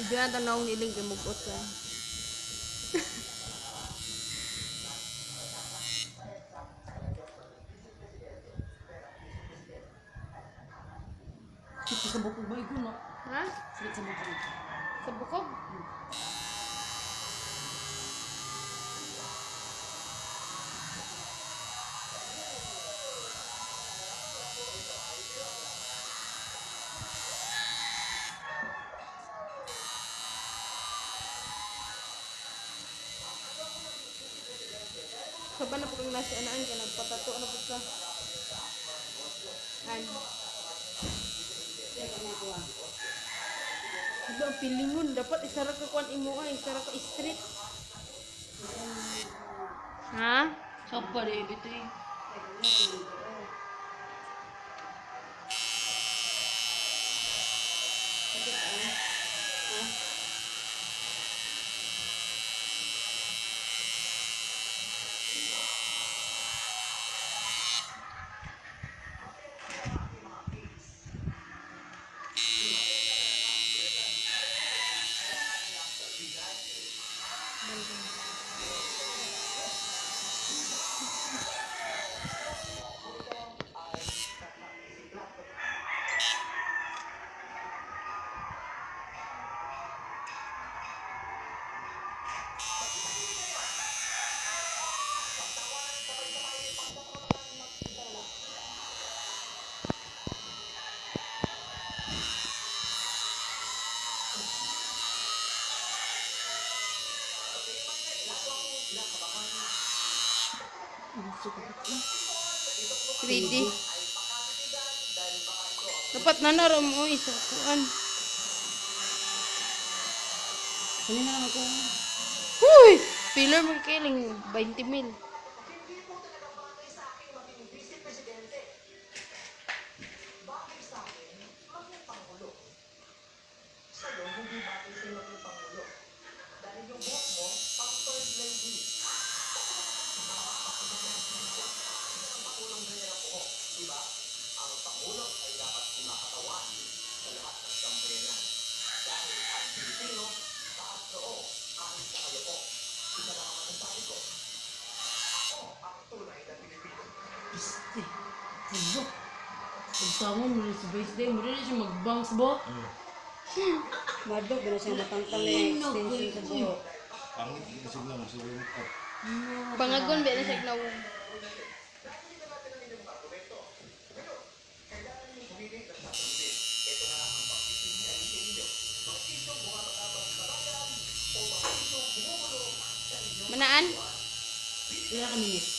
Diyan ang naong niling gimugot ka. Sakit sa bukog ba ito, no? Ha? Sakit sa bukog. Sa bukog? Saba na po kang nasa anaan ka, nagpatato na po ka. An. Ito ang pilingon. Dapat isara ka kuan imo ay, isara ka street. Ha? Sapa deh, gitu eh. Ready. Dapat nanaro mo isa kuan. Kali na lang ako. Huy! Filler mo kiling 20 mil. Ano? Pagtangon mo rin sa birthday, mo rin siya mag-bangs ba? Madog na siya matangkal na yung extension sa buhok. Pangit yung signal sa remote app. Pangagon ba na sa gnawong. Manaan? Ilan ka minutes?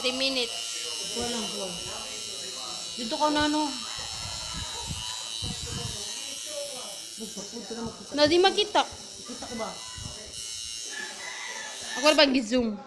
3 minutes. Kuha lang po. Dito ka na ano? Magpapod ka na magkita. Na di makita. Kita ko ba? Ako na bang gi-zoom?